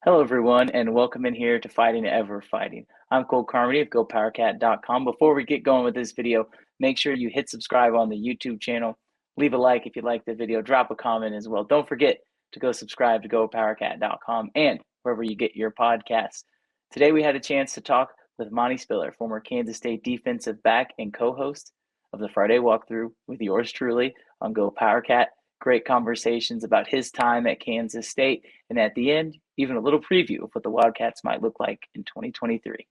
Hello, everyone, and welcome in here to Fighting Ever Fighting. I'm Carmody of GoPowercat.com. Before we get going with this video, make sure you hit subscribe on the YouTube channel. Leave a like if you like the video. Drop a comment as well. Don't forget to go subscribe to GoPowercat.com and wherever you get your podcasts. Today, we had a chance to talk with Monte Spiller, former Kansas State defensive back and co-host of the Friday Walkthrough with yours truly on GoPowercat. Great conversations about his time at Kansas State, and at the end, even a little preview of what the Wildcats might look like in 2023.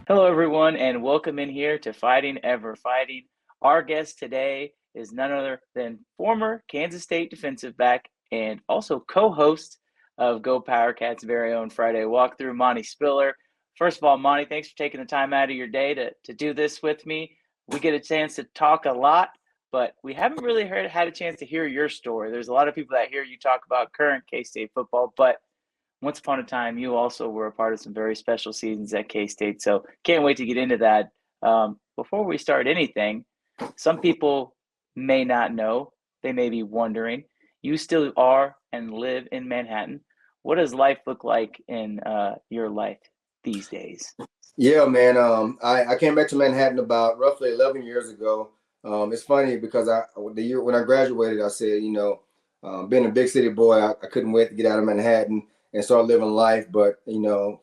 Hello, everyone, and welcome in here to Fighting Ever Fighting. Our guest today is none other than former Kansas State defensive back and also co-host of GoPowercat's very own Friday Walkthrough, Monte Spiller. First of all, Monte, thanks for taking the time out of your day to do this with me. We get a chance to talk a lot, but we haven't really had a chance to hear your story. There's a lot of people that hear you talk about current K-State football, but once upon a time, you also were a part of some very special seasons at K-State, so can't wait to get into that. Before we start anything, some people may not know, they may be wondering, you still are and live in Manhattan. What does life look like in your life these days? Yeah, man. I came back to Manhattan about roughly 11 years ago. It's funny because the year when I graduated, I said, being a big city boy, I couldn't wait to get out of Manhattan and start living life. But,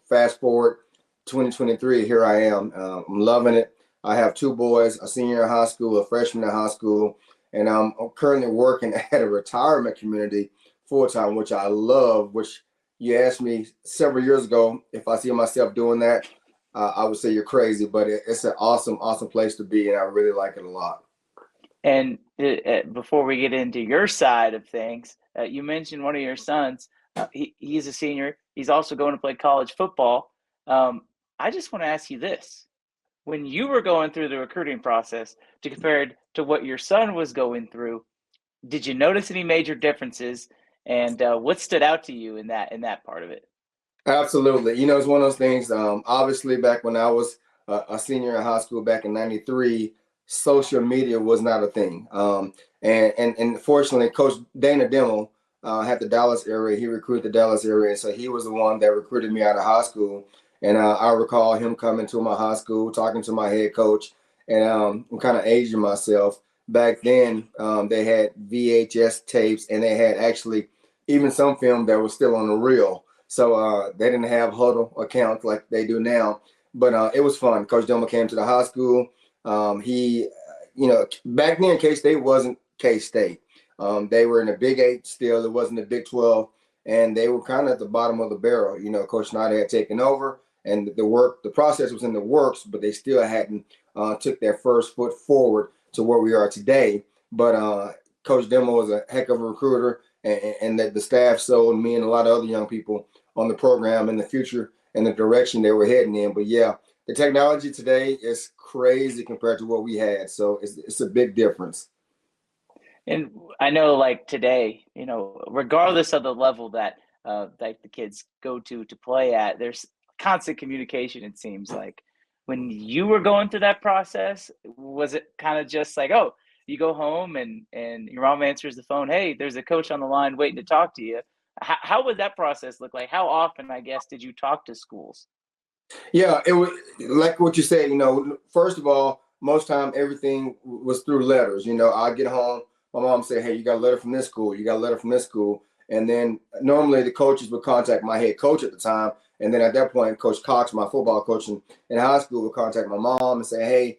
fast forward 2023, here I am. I'm loving it. I have two boys, a senior in high school, a freshman in high school, and I'm currently working at a retirement community full-time, which I love, which you asked me several years ago if I see myself doing that. I would say you're crazy, but it's an awesome, awesome place to be, and I really like it a lot. And before we get into your side of things, you mentioned one of your sons. He's a senior. He's also going to play college football. I just want to ask you this. When you were going through the recruiting process to compare it to what your son was going through, did you notice any major differences? And what stood out to you in that part of it? Absolutely. It's one of those things. Obviously, back when I was a senior in high school back in '93, social media was not a thing. And fortunately, Coach Dana Demmel had the Dallas area. He recruited the Dallas area. So he was the one that recruited me out of high school. And I recall him coming to my high school, talking to my head coach, and I'm kind of aging myself. Back then, they had VHS tapes, and they had actually even some film that was still on the reel. So they didn't have huddle accounts like they do now. But it was fun. Coach Dillman came to the high school. He, back then K-State wasn't K-State. They were in the Big 8 still. It wasn't the Big 12. And they were kind of at the bottom of the barrel. Coach Snyder had taken over, and the process was in the works, but they still hadn't took their first foot forward to where we are today. But Coach Demo was a heck of a recruiter, and that the staff sold me and a lot of other young people on the program in the future and the direction they were heading in. But yeah, the technology today is crazy compared to what we had. So it's a big difference. And I know, like today, regardless of the level that the kids go to play at, there's constant communication. It seems like when you were going through that process, was it kind of just like, oh, you go home and your mom answers the phone, hey, there's a coach on the line waiting to talk to you? How would that process look like? How often, I guess, did you talk to schools? Yeah, it was like what you said. First of all, most time everything was through letters. I get home, my mom say, hey, you got a letter from this school, you got a letter from this school. And then normally the coaches would contact my head coach at the time. And then at that point, Coach Cox, my football coach in high school, would contact my mom and say, hey,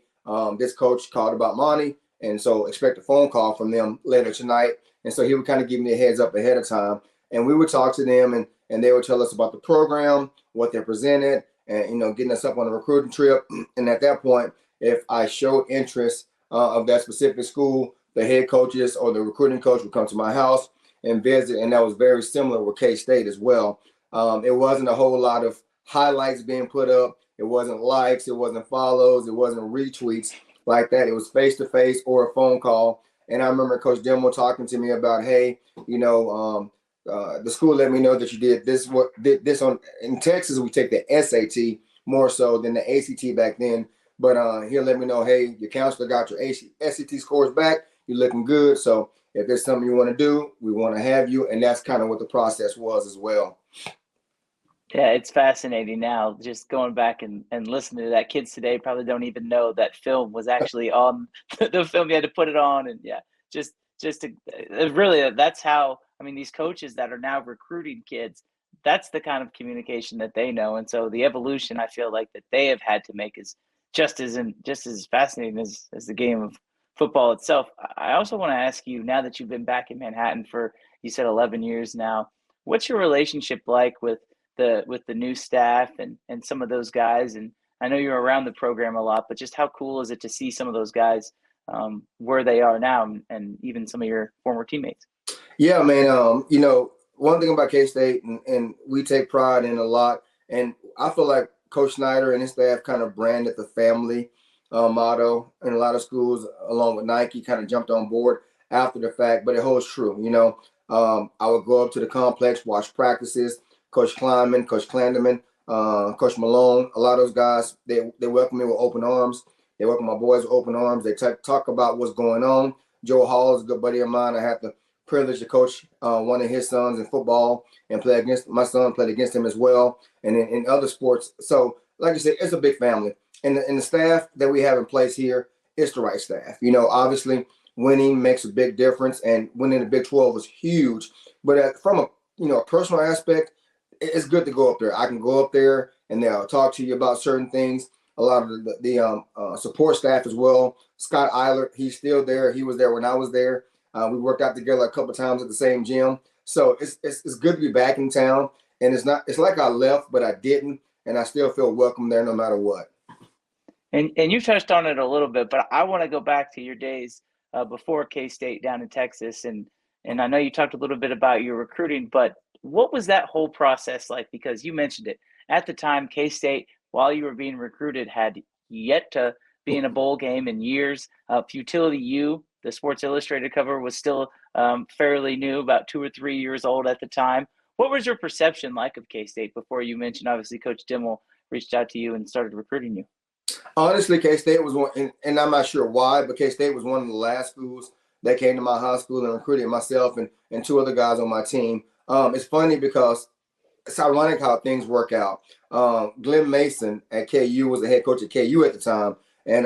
this coach called about Monty. And so expect a phone call from them later tonight. And so he would kind of give me a heads up ahead of time. And we would talk to them, and they would tell us about the program, what they presented, and, getting us up on a recruiting trip. And at that point, if I showed interest of that specific school, the head coaches or the recruiting coach would come to my house and visit. And that was very similar with K-State as well. It wasn't a whole lot of highlights being put up. It wasn't likes. It wasn't follows. It wasn't retweets like that. It was face-to-face or a phone call. And I remember Coach Demo talking to me about, hey, the school let me know that you did this. This on in Texas, we take the SAT more so than the ACT back then. But he'll let me know, hey, your counselor got your SAT scores back. You're looking good. So if there's something you want to do, we want to have you. And that's kind of what the process was as well. Yeah, it's fascinating now. Just going back and listening to that, kids today probably don't even know that film was actually on the film. You had to put it on, and yeah, just to really, that's how. I mean, these coaches that are now recruiting kids, that's the kind of communication that they know, and so the evolution I feel like that they have had to make is just as fascinating as the game of football itself. I also want to ask you, now that you've been back in Manhattan for, you said, 11 years now, what's your relationship like with the new staff and some of those guys? And I know you're around the program a lot, but just how cool is it to see some of those guys where they are now, and even some of your former teammates? Yeah, man. One thing about K-State, and we take pride in a lot, and I feel like Coach Snyder and his staff kind of branded the family motto in a lot of schools, along with Nike, kind of jumped on board after the fact, but it holds true. I would go up to the complex, watch practices. Coach Kleinman, Coach Clanderman, Coach Malone, a lot of those guys, they welcome me with open arms. They welcome my boys with open arms. They talk about what's going on. Joe Hall is a good buddy of mine. I have the privilege to coach one of his sons in football and play against my son, played against him as well, and in other sports. So, like I said, it's a big family. And the staff that we have in place here, it's the right staff. Obviously, winning makes a big difference, and winning the Big 12 was huge. But from a personal aspect, it's good to go up there. I can go up there and they'll talk to you about certain things. A lot of the support staff as well. Scott Eilert, he's still there. He was there when I was there. We worked out together a couple of times at the same gym. So it's good to be back in town. And it's like I left, but I didn't. And I still feel welcome there no matter what. And you touched on it a little bit, but I want to go back to your days before K-State down in Texas, and I know you talked a little bit about your recruiting, but what was that whole process like? Because you mentioned it at the time, K-State, while you were being recruited, had yet to be in a bowl game in years. Futility U, the Sports Illustrated cover, was still fairly new, about 2 or 3 years old at the time. What was your perception like of K-State before you mentioned, obviously, Coach Dimmel reached out to you and started recruiting you? Honestly, K-State was one, and I'm not sure why, but K-State was one of the last schools that came to my high school and recruited myself and two other guys on my team. It's funny because it's ironic how things work out. Glenn Mason at KU was the head coach at KU at the time, and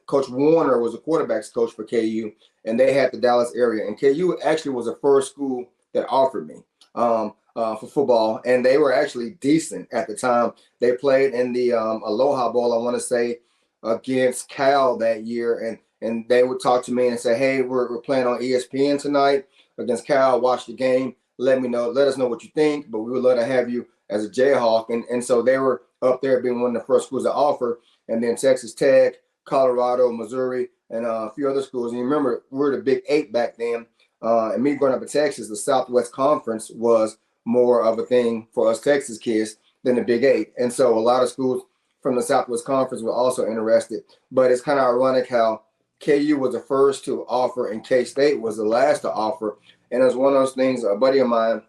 Coach Warner was the quarterbacks coach for KU, and they had the Dallas area. And KU actually was the first school that offered me for football, and they were actually decent at the time. They played in the Aloha Bowl, I want to say, against Cal that year, and they would talk to me and say, "Hey, we're playing on ESPN tonight against Cal. Watch the game. Let us know what you think, but we would love to have you as a Jayhawk." And so they were up there being one of the first schools to offer. And then Texas Tech, Colorado, Missouri, and a few other schools. And you remember, we were the Big Eight back then. And me growing up in Texas, the Southwest Conference was more of a thing for us Texas kids than the Big Eight. And so a lot of schools from the Southwest Conference were also interested. But it's kind of ironic how KU was the first to offer and K-State was the last to offer. And it was one of those things, a buddy of mine,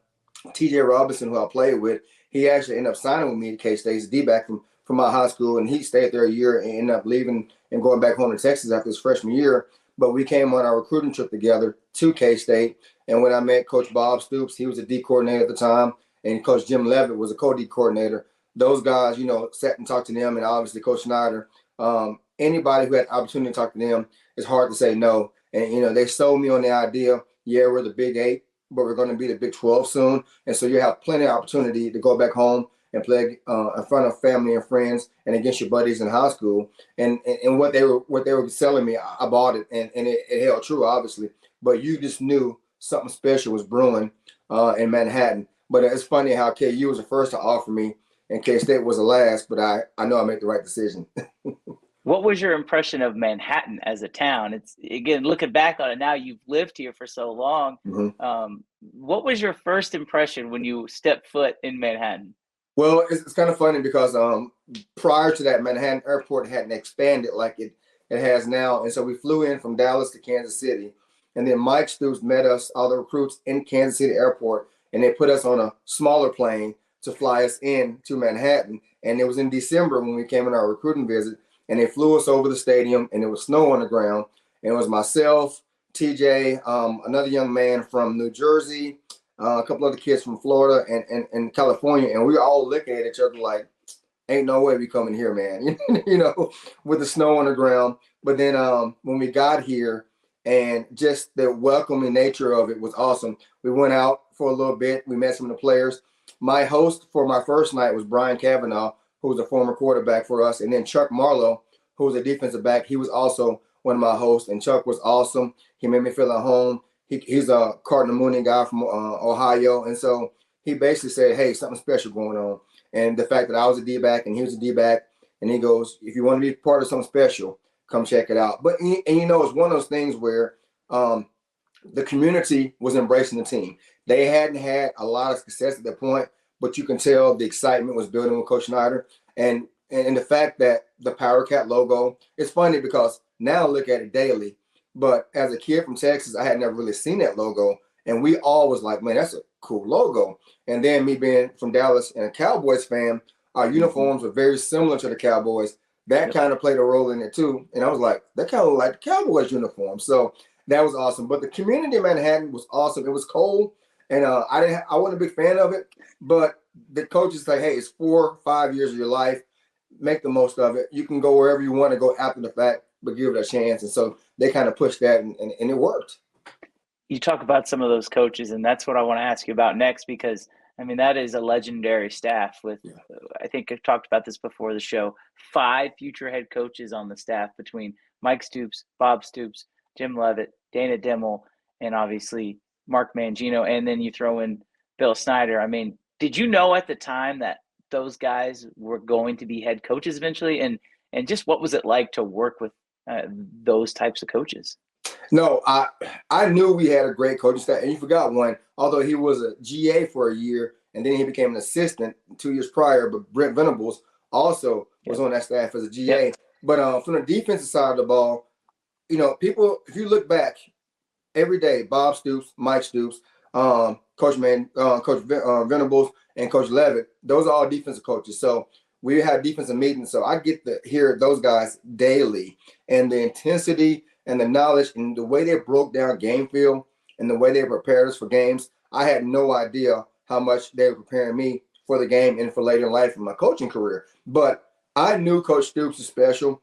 TJ Robinson, who I played with, he actually ended up signing with me at K-State. He's a D-back from my high school, and he stayed there a year and ended up leaving and going back home to Texas after his freshman year. But we came on our recruiting trip together to K-State. And when I met Coach Bob Stoops, he was a D coordinator at the time, and Coach Jim Levitt was a co-D coordinator. Those guys, sat and talked to them, and obviously Coach Snyder. Anybody who had the opportunity to talk to them, it's hard to say no. And, they sold me on the idea, yeah, we're the Big Eight, but we're going to be the Big 12 soon. And so you have plenty of opportunity to go back home and play in front of family and friends and against your buddies in high school. And what they were selling me, I bought it, and it held true, obviously. But you just knew something special was brewing in Manhattan. But it's funny how KU was the first to offer me, and K-State was the last. But I know I made the right decision. What was your impression of Manhattan as a town? It's, again, looking back on it now, you've lived here for so long. Mm-hmm. What was your first impression when you stepped foot in Manhattan? Well, it's kind of funny because prior to that, Manhattan Airport hadn't expanded like it has now. And so we flew in from Dallas to Kansas City. And then Mike Stoops met us, all the recruits, in Kansas City Airport. And they put us on a smaller plane to fly us in to Manhattan. And it was in December when we came on our recruiting visit. And they flew us over the stadium, and it was snow on the ground. And it was myself, TJ, another young man from New Jersey, a couple other kids from Florida and California, and we were all looking at each other like, ain't no way we coming here, man. With the snow on the ground. But then when we got here, and just the welcoming nature of it was awesome. We went out for a little bit. We met some of the players. My host for my first night was Brian Cavanaugh, who was a former quarterback for us, and then Chuck Marlowe, who was a defensive back. He was also one of my hosts, and Chuck was awesome. He made me feel at home. He's a Cardinal Mooney guy from Ohio, and so he basically said, "Hey, something special going on." And the fact that I was a D-back and he was a D-back, and he goes, "If you want to be part of something special, come check it out." But it's one of those things where the community was embracing the team. They hadn't had a lot of success at that point, but you can tell the excitement was building with Coach Snyder, and the fact that the PowerCat logo. It's funny because now I look at it daily, but as a kid from Texas, I had never really seen that logo, and we all was like, "Man, that's a cool logo." And then me being from Dallas and a Cowboys fan, our uniforms were very similar to the Cowboys. That kind of played a role in it too. And I was like, that kind of like the Cowboys uniform. So that was awesome. But the community in Manhattan was awesome. It was cold, and I wasn't a big fan of it. But the coaches say, "Hey, it's 4 or 5 years of your life. Make the most of it. You can go wherever you want to go after the fact, but give it a chance." And so they kind of pushed that, and it worked. You talk about some of those coaches, and that's what I want to ask you about next, because I mean, that is a legendary staff with, I think I've talked about this before the show, 5 future head coaches on the staff between Mike Stoops, Bob Stoops, Jim Leavitt, Dana Dimmel, and obviously Mark Mangino. And then you throw in Bill Snyder. I mean, did you know at the time that those guys were going to be head coaches eventually? And just what was it like to work with those types of coaches? No, I knew we had a great coaching staff, and you forgot one. Although he was a GA for a year, and then he became an assistant 2 years prior. But Brent Venables also was on that staff as a GA. Yep. But from the defensive side of the ball, people, if you look back every day, Bob Stoops, Mike Stoops, Coach Venables, and Coach Leavitt, those are all defensive coaches. So we have defensive meetings. So I get to hear those guys daily, and the intensity and the knowledge and the way they broke down game film and the way they prepared us for games. I had no idea how much they were preparing me for the game and for later in life in my coaching career. But I knew Coach Stoops was special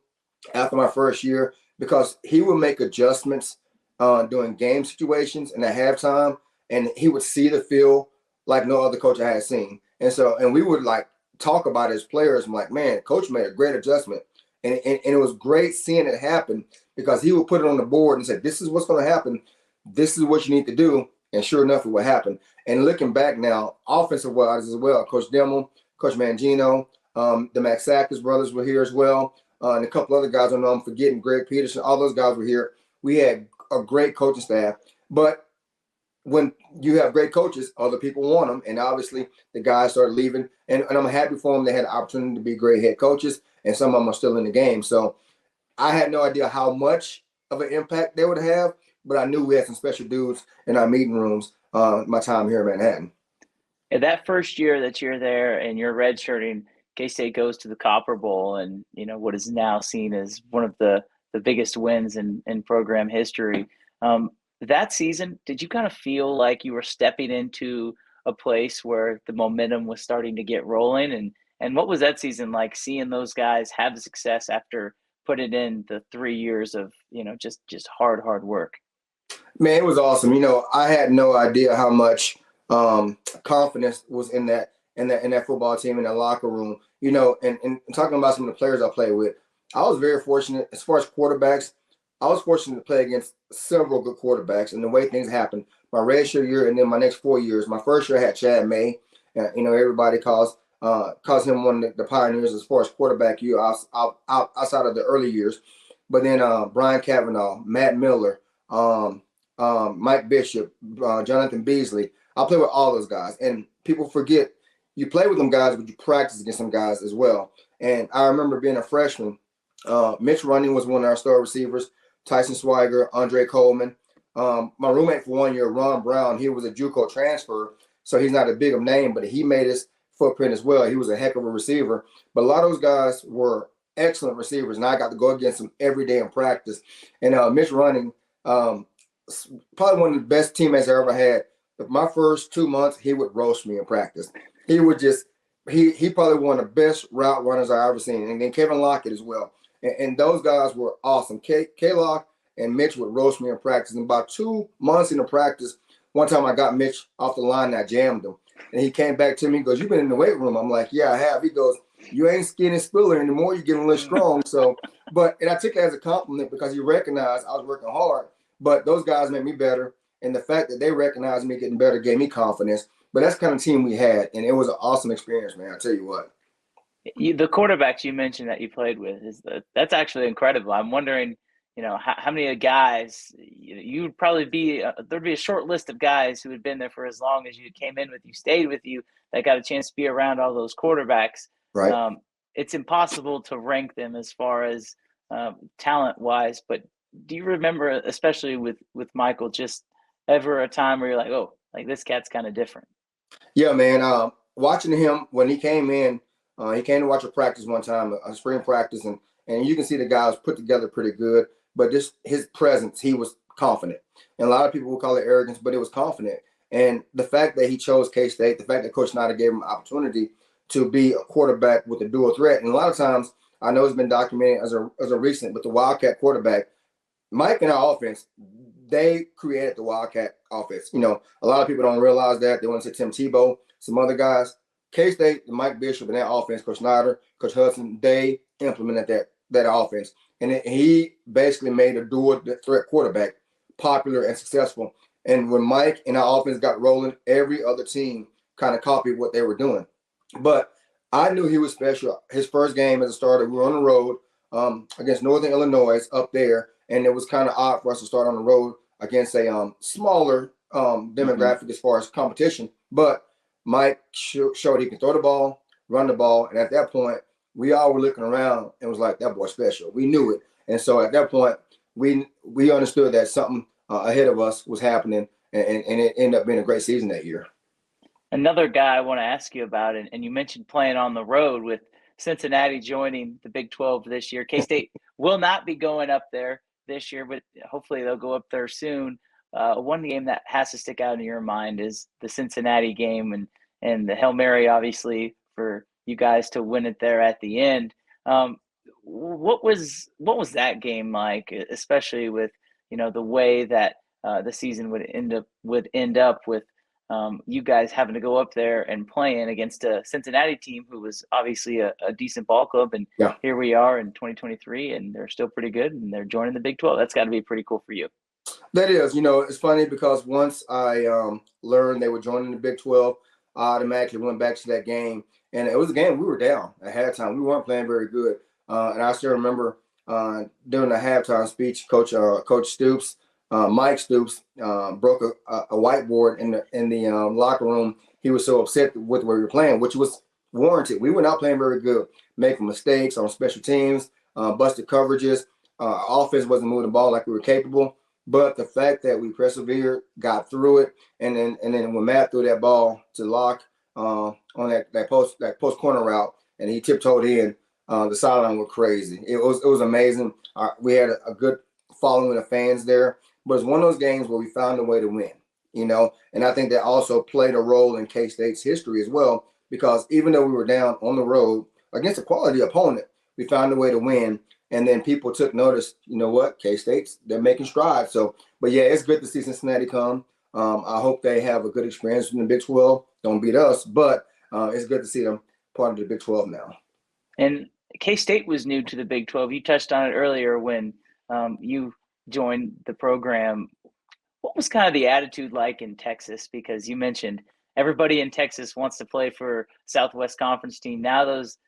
after my first year because he would make adjustments during game situations and at halftime, and he would see the field like no other coach I had seen. And we would like talk about it as players. I'm like, "Man, coach made a great adjustment." And it was great seeing it happen because he would put it on the board and say, "This is what's going to happen. This is what you need to do." And sure enough, it would happen. And looking back now, offensive-wise as well, Coach Dimmel, Coach Mangino, the Max Sackers brothers were here as well, and a couple other guys I know I'm forgetting, Greg Peterson, all those guys were here. We had a great coaching staff. But when you have great coaches, other people want them. And obviously, the guys started leaving. And I'm happy for them. They had the opportunity to be great head coaches, and some of them are still in the game. So I had no idea how much of an impact they would have, but I knew we had some special dudes in our meeting rooms my time here in Manhattan. And that first year that you're there and you're redshirting, K-State goes to the Copper Bowl and, what is now seen as one of the biggest wins in program history. That season, did you kind of feel like you were stepping into a place where the momentum was starting to get rolling? And what was that season like, seeing those guys have success after putting in the 3 years of, just hard work? Man, it was awesome. I had no idea how much confidence was in that football team in that locker room. And talking about some of the players I played with, I was very fortunate as far as quarterbacks. I was fortunate to play against several good quarterbacks, and the way things happened. My redshirt year, and then my next 4 years. My first year I had Chad May. Everybody calls him one of the pioneers as far as quarterback year outside of the early years. But then Brian Cavanaugh, Matt Miller, Mike Bishop, Jonathan Beasley. I play with all those guys, and people forget you play with them guys, but you practice against some guys as well. And I remember being a freshman. Mitch Running was one of our star receivers. Tyson Swiger, Andre Coleman. My roommate for 1 year, Ron Brown, he was a JUCO transfer, so he's not a big of name, but he made his footprint as well. He was a heck of a receiver. But a lot of those guys were excellent receivers, and I got to go against them every day in practice. And Mitch Running, probably one of the best teammates I ever had. My first 2 months, he would roast me in practice. He would just he probably one of the best route runners I ever seen, and then Kevin Lockett as well. And those guys were awesome. K Lock and Mitch would roast me in practice. And about 2 months into practice, one time I got Mitch off the line and I jammed him. And he came back to me and goes, "You've been in the weight room." I'm like, "Yeah, I have." He goes, "You ain't skinny Spiller anymore. You're getting a little strong." So, and I took it as a compliment because he recognized I was working hard. But those guys made me better. And the fact that they recognized me getting better gave me confidence. But that's the kind of team we had. And it was an awesome experience, man. I tell you what. The quarterbacks you mentioned that you played with that's actually incredible. I'm wondering, how many guys you'd probably be. There'd be a short list of guys who had been there for as long as you came in with you, stayed with you, that got a chance to be around all those quarterbacks. Right. It's impossible to rank them as far as talent wise. But do you remember, especially with Michael, just ever a time where you're like, oh, like this cat's kind of different? Yeah, man. Watching him when he came in, he came to watch a practice one time, a spring practice, and you can see the guy was put together pretty good. But just his presence, he was confident. And a lot of people will call it arrogance, but it was confident. And the fact that he chose K-State, the fact that Coach Snyder gave him an opportunity to be a quarterback with a dual threat. And a lot of times, I know it's been documented as a recent, but the Wildcat quarterback, Mike and our offense, they created the Wildcat offense. A lot of people don't realize that. They want to say Tim Tebow, some other guys. K-State, Mike Bishop, and that offense, Coach Snyder, Coach Hudson, they implemented that offense. And he basically made a dual threat quarterback popular and successful. And when Mike and our offense got rolling, every other team kind of copied what they were doing. But I knew he was special. His first game as a starter, we were on the road against Northern Illinois up there, and it was kind of odd for us to start on the road against a smaller demographic as far as competition. But Mike showed he can throw the ball, run the ball, and at that point, we all were looking around and was like, that boy's special. We knew it. And so at that point, we understood that something ahead of us was happening, and it ended up being a great season that year. Another guy I want to ask you about, and you mentioned playing on the road with Cincinnati joining the Big 12 this year. K-State will not be going up there this year, but hopefully they'll go up there soon. One game that has to stick out in your mind is the Cincinnati game and the Hail Mary, obviously, for you guys to win it there at the end. What was that game like, especially with the way that the season would end up with you guys having to go up there and playing against a Cincinnati team who was obviously a decent ball club, and Yeah. here we are in 2023, and they're still pretty good, and they're joining the Big 12. That's got to be pretty cool for you. That is, it's funny because once I learned they were joining the Big 12, I automatically went back to that game. And it was a game we were down at halftime. We weren't playing very good. And I still remember during the halftime speech, Coach Stoops, Mike Stoops, broke a whiteboard in the locker room. He was so upset with where we were playing, which was warranted. We were not playing very good, making mistakes on special teams, busted coverages. Offense wasn't moving the ball like we were capable. But the fact that we persevered, got through it, and then when Matt threw that ball to Locke on that post corner route, and he tiptoed in, the sideline was crazy. It was amazing. We had a good following of fans there, but it's one of those games where we found a way to win. And I think that also played a role in K-State's history as well, because even though we were down on the road against a quality opponent, we found a way to win. And then people took notice, what, K-State's, they're making strides. So, but yeah, it's good to see Cincinnati come. I hope they have a good experience in the Big 12. Don't beat us, but it's good to see them part of the Big 12 now. And K-State was new to the Big 12. You touched on it earlier when you joined the program. What was kind of the attitude like in Texas? Because you mentioned everybody in Texas wants to play for Southwest Conference team. Now those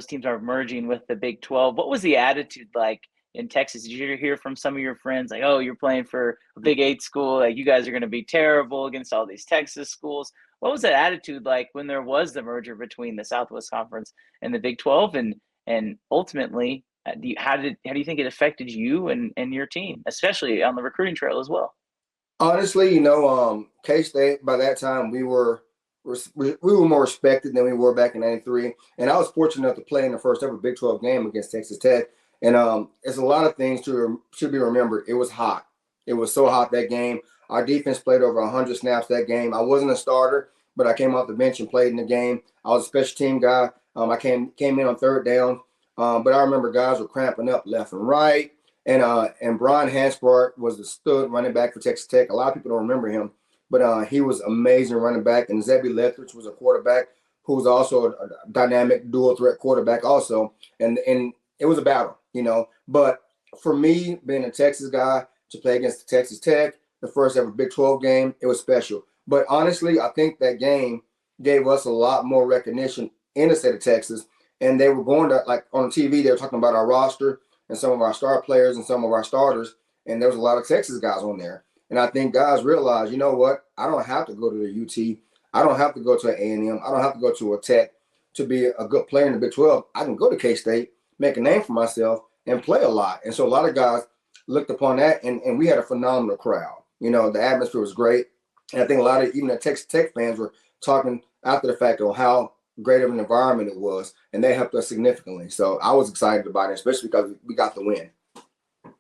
teams are merging with the Big 12. What was the attitude like in Texas? Did you hear from some of your friends like, oh, you're playing for a Big 8 school, like you guys are going to be terrible against all these Texas schools? What was that attitude like when there was the merger between the Southwest Conference and the Big 12? And ultimately, how do you think it affected you and your team, especially on the recruiting trail as well? Honestly, K-State, by that time, we were more respected than we were back in '93, and I was fortunate enough to play in the first ever Big 12 game against Texas Tech. And it's a lot of things should be remembered. It was hot. It was so hot that game. Our defense played over 100 snaps that game. I wasn't a starter, but I came off the bench and played in the game. I was a special team guy. I came in on third down, but I remember guys were cramping up left and right. And Brian Hansport was the stud running back for Texas Tech. A lot of people don't remember him, but he was amazing running back. And Zebby Lethbridge was a quarterback who was also a dynamic dual threat quarterback also. And it was a battle, you know. But for me, being a Texas guy, to play against Texas Tech, the first ever Big 12 game, it was special. But honestly, I think that game gave us a lot more recognition in the state of Texas. And they were going to, like on TV, they were talking about our roster and some of our star players and some of our starters. And there was a lot of Texas guys on there. And I think guys realized, you know what? I don't have to go to the UT. I don't have to go to an A&M. I don't have to go to a Tech to be a good player in the Big 12. I can go to K-State, make a name for myself, and play a lot. And so a lot of guys looked upon that, and we had a phenomenal crowd. You know, the atmosphere was great. And I think a lot of even the Texas Tech fans were talking after the fact on how great of an environment it was, and they helped us significantly. So I was excited about it, especially because we got the win.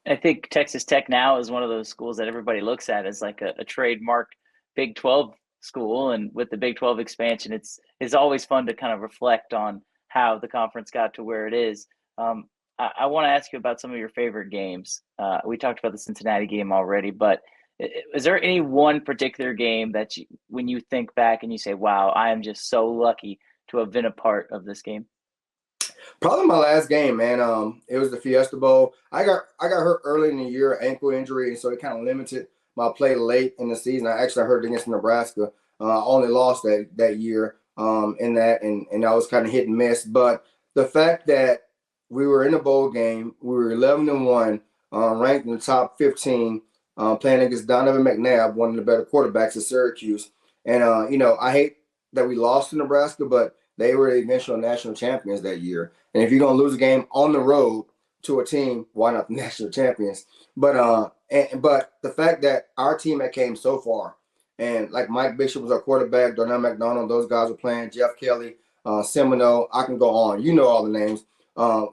I think Texas Tech now is one of those schools that everybody looks at as like a trademark Big 12 school. And with the Big 12 expansion, it's always fun to kind of reflect on how the conference got to where it is. I want to ask you about some of your favorite games. We talked about the Cincinnati game already, but is there any one particular game that when you think back and you say, wow, I am just so lucky to have been a part of this game? Probably my last game, man. It was the Fiesta Bowl. I got hurt early in the year, ankle injury, and so it kind of limited my play late in the season. I actually hurt against Nebraska. I only lost that year in that, and I was kind of hit and miss. But the fact that we were in a bowl game, we were 11-1, ranked in the top 15, playing against Donovan McNabb, one of the better quarterbacks at Syracuse. And you know, I hate that we lost to Nebraska, but they were the eventual national champions that year. And if you're gonna lose a game on the road to a team, why not the national champions? But the fact that our team had came so far, and like Mike Bishop was our quarterback, Darnell McDonald, those guys were playing, Jeff Kelly, Semino, I can go on. You know all the names.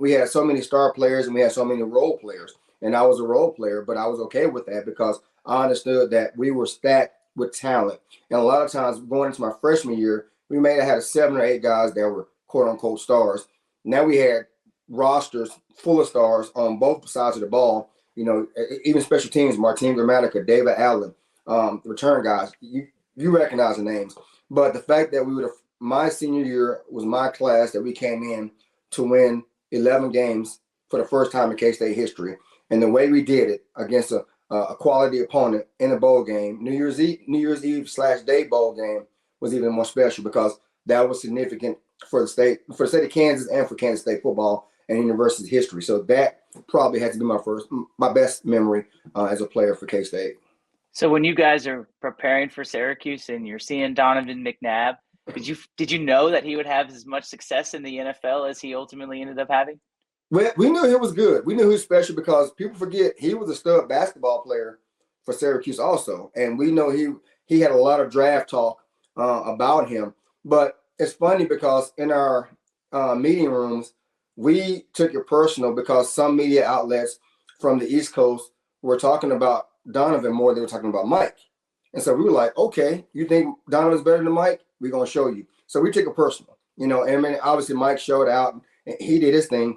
We had so many star players and we had so many role players. And I was a role player, but I was okay with that because I understood that we were stacked with talent. And a lot of times going into my freshman year, we may have had 7 or 8 guys that were quote unquote stars. Now we had rosters full of stars on both sides of the ball. You know, even special teams, Martin Gramatica, David Allen, the return guys, you recognize the names. But the fact that my senior year was my class that we came in to win 11 games for the first time in K-State history. And the way we did it against a quality opponent in a bowl game, New Year's Eve/day bowl game was even more special because that was significant for the state of Kansas and for Kansas State football and university history. So that probably had to be my best memory as a player for K-State. So when you guys are preparing for Syracuse and you're seeing Donovan McNabb, did you know that he would have as much success in the NFL as he ultimately ended up having? We knew he was good. We knew he was special because people forget he was a stud basketball player for Syracuse also, and we know he had a lot of draft talk about him. But it's funny because in our meeting rooms, we took it personal because some media outlets from the East Coast were talking about Donovan more than they were talking about Mike. And so we were like, okay, you think Donovan's better than Mike? We're going to show you. So we took it personal, you know, and I mean, obviously Mike showed out and he did his thing.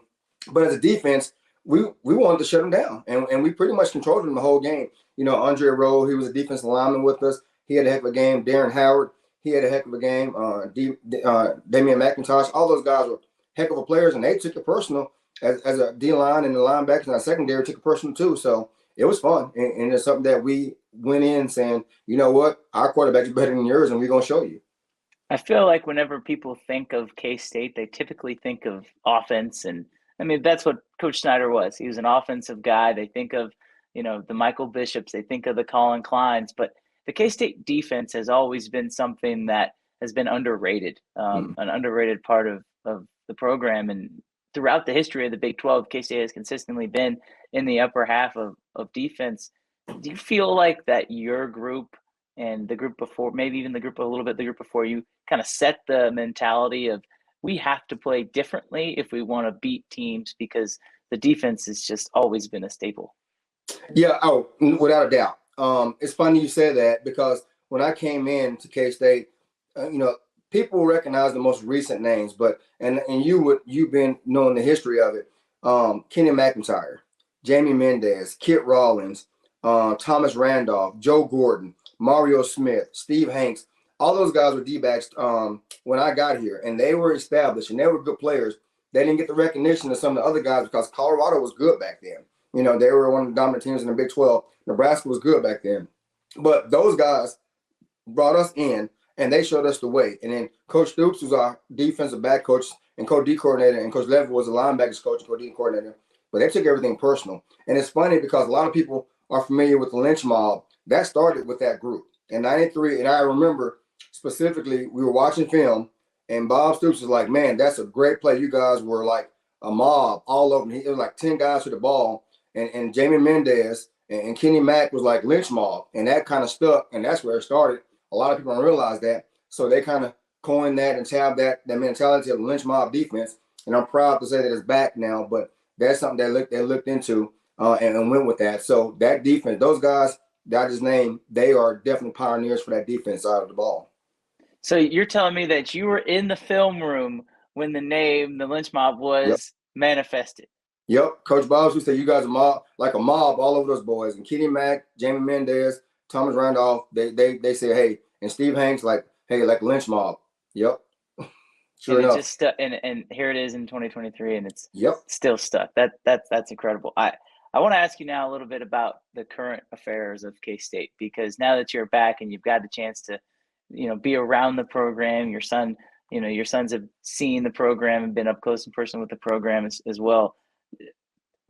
But as a defense, we wanted to shut him down. And we pretty much controlled him the whole game. You know, Andre Rowe, he was a defensive lineman with us. He had a heck of a game. Darren Howard, he had a heck of a game. Damian McIntosh, all those guys were heck of a players, and they took it personal as a D-line, and the linebackers and our secondary took it personal too. So it was fun. And it's something that we went in saying, you know what, our quarterback is better than yours, and we're going to show you. I feel like whenever people think of K-State, they typically think of offense. And I mean, that's what Coach Snyder was. He was an offensive guy. They think of, the Michael Bishops, they think of the Colin Kleins, but the K-State defense has always been something that has been underrated, an underrated part of the program. And throughout the history of the Big 12, K-State has consistently been in the upper half of defense. Do you feel like that your group and the group before, maybe even the group before you, kind of set the mentality of we have to play differently if we want to beat teams because the defense has just always been a staple? Yeah, oh, without a doubt. It's funny you said that because when I came in to K State, you know, people recognize the most recent names, but and you've been knowing the history of it. Kenny McIntyre, Jamie Mendez, Kit Rawlins, Thomas Randolph, Joe Gordon, Mario Smith, Steve Hanks. All those guys were D-backs when I got here, and they were established and they were good players. They didn't get the recognition of some of the other guys because Colorado was good back then. You know, they were one of the dominant teams in the Big 12. Nebraska was good back then. But those guys brought us in and they showed us the way. And then Coach Stoops was our defensive back coach and Coach D coordinator, and Coach Levitt was the linebackers coach and Coach D coordinator. But they took everything personal. And it's funny because a lot of people are familiar with the lynch mob. That started with that group. In 93, and I remember specifically, we were watching film and Bob Stoops was like, man, that's a great play. You guys were like a mob all over. It was like 10 guys with the ball. And Jamie Mendez and Kenny Mack was like lynch mob. And that kind of stuck. And that's where it started. A lot of people don't realize that. So they kind of coined that and tabbed that mentality of the lynch mob defense. And I'm proud to say that it's back now. But that's something they looked into and went with that. So that defense, those guys that I just named, they are definitely pioneers for that defense side of the ball. So you're telling me that you were in the film room when the name, the lynch mob, Yep. was manifested? Yep. Coach Bobs would say you guys are mob, like a mob all over those boys. And Kenny Mack, Jamie Mendez, Thomas Randolph, they say, hey, and Steve Hanks, like, hey, like lynch mob. Yep. Sure And it enough. just stuck, and here it is in 2023, and it's Yep. still stuck. That's incredible. I want to ask you now a little bit about the current affairs of K-State, because now that you're back and you've got a chance to, be around the program, your sons have seen the program and been up close and personal with the program as well.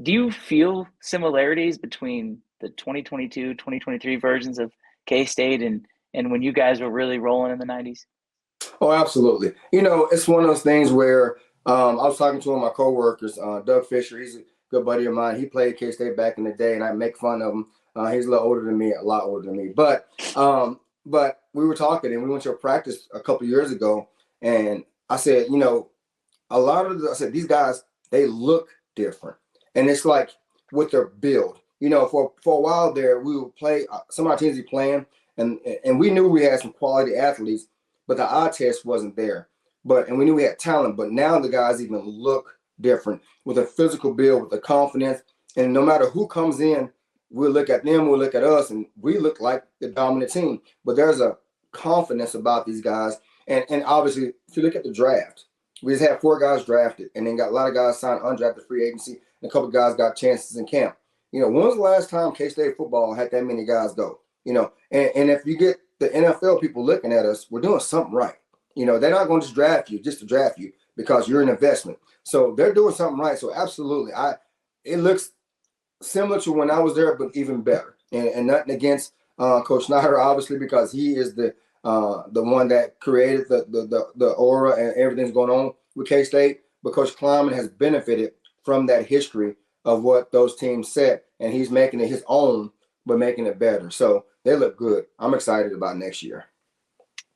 Do you feel similarities between the 2022, 2023 versions of K-State and when you guys were really rolling in the 90s? Oh, absolutely. It's one of those things where I was talking to one of my coworkers, Doug Fisher. He's a good buddy of mine. He played K-State back in the day, and I make fun of him. He's a little older than me, a lot older than me. But we were talking, and we went to a practice a couple years ago, and I said, I said these guys, they look different, and it's like with their build. For a while there, we would play. Some of our teams be playing, and we knew we had some quality athletes, but the eye test wasn't there. And we knew we had talent, but now the guys even look different with a physical build, with the confidence. And no matter who comes in, we'll look at them, we'll look at us, and we look like the dominant team. But there's a confidence about these guys. And obviously, if you look at the draft, we just had 4 guys drafted, and then got a lot of guys signed undrafted free agency, and a couple of guys got chances in camp. When was the last time K-State football had that many guys go? And if you get the NFL people looking at us, we're doing something right. They're not going to just draft you just to draft you because you're an investment. So they're doing something right. So absolutely, it looks similar to when I was there, but even better. And nothing against Coach Snyder, obviously, because he is the one that created the aura and everything's going on with K-State. But Coach Kleiman has benefited from that history of what those teams set, and he's making it his own, but making it better. So they look good. I'm excited about next year.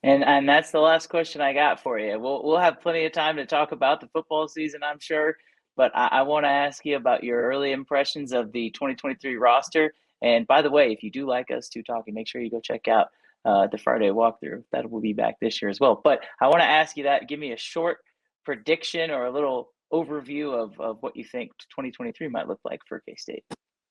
And that's the last question I got for you. We'll have plenty of time to talk about the football season, I'm sure. But I want to ask you about your early impressions of the 2023 roster. And by the way, if you do like us two talking, make sure you go check out the Friday walkthrough. That will be back this year as well. But I want to ask you that. Give me a short prediction or a little overview of what you think 2023 might look like for K-State.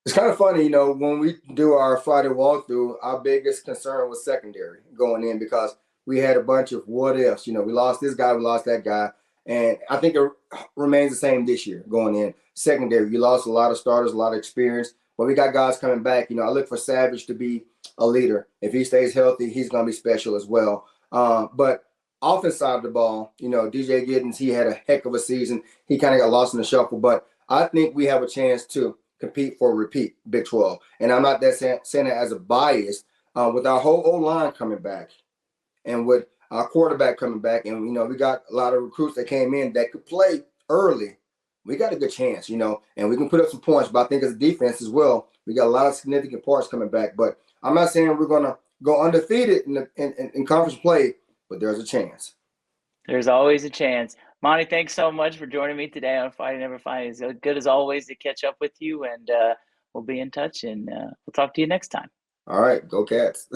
It's kind of funny, when we do our Friday walkthrough, our biggest concern was secondary going in because we had a bunch of what ifs. We lost this guy, we lost that guy. And I think it remains the same this year going in. Secondary, you lost a lot of starters, a lot of experience, but we got guys coming back. I look for Savage to be a leader. If he stays healthy, he's going to be special as well. But offense side of the ball, DJ Giddens, he had a heck of a season. He kind of got lost in the shuffle, but I think we have a chance to compete for a repeat Big 12. And I'm not that saying that as a bias. With our whole O-line coming back and with our quarterback coming back, and, we got a lot of recruits that came in that could play early, we got a good chance, and we can put up some points. But I think as a defense as well, we got a lot of significant parts coming back. But I'm not saying we're going to go undefeated in conference play, but there's a chance. There's always a chance. Monty, thanks so much for joining me today on Fighting Never Fighting. It's good as always to catch up with you, and we'll be in touch, and we'll talk to you next time. All right, go Cats.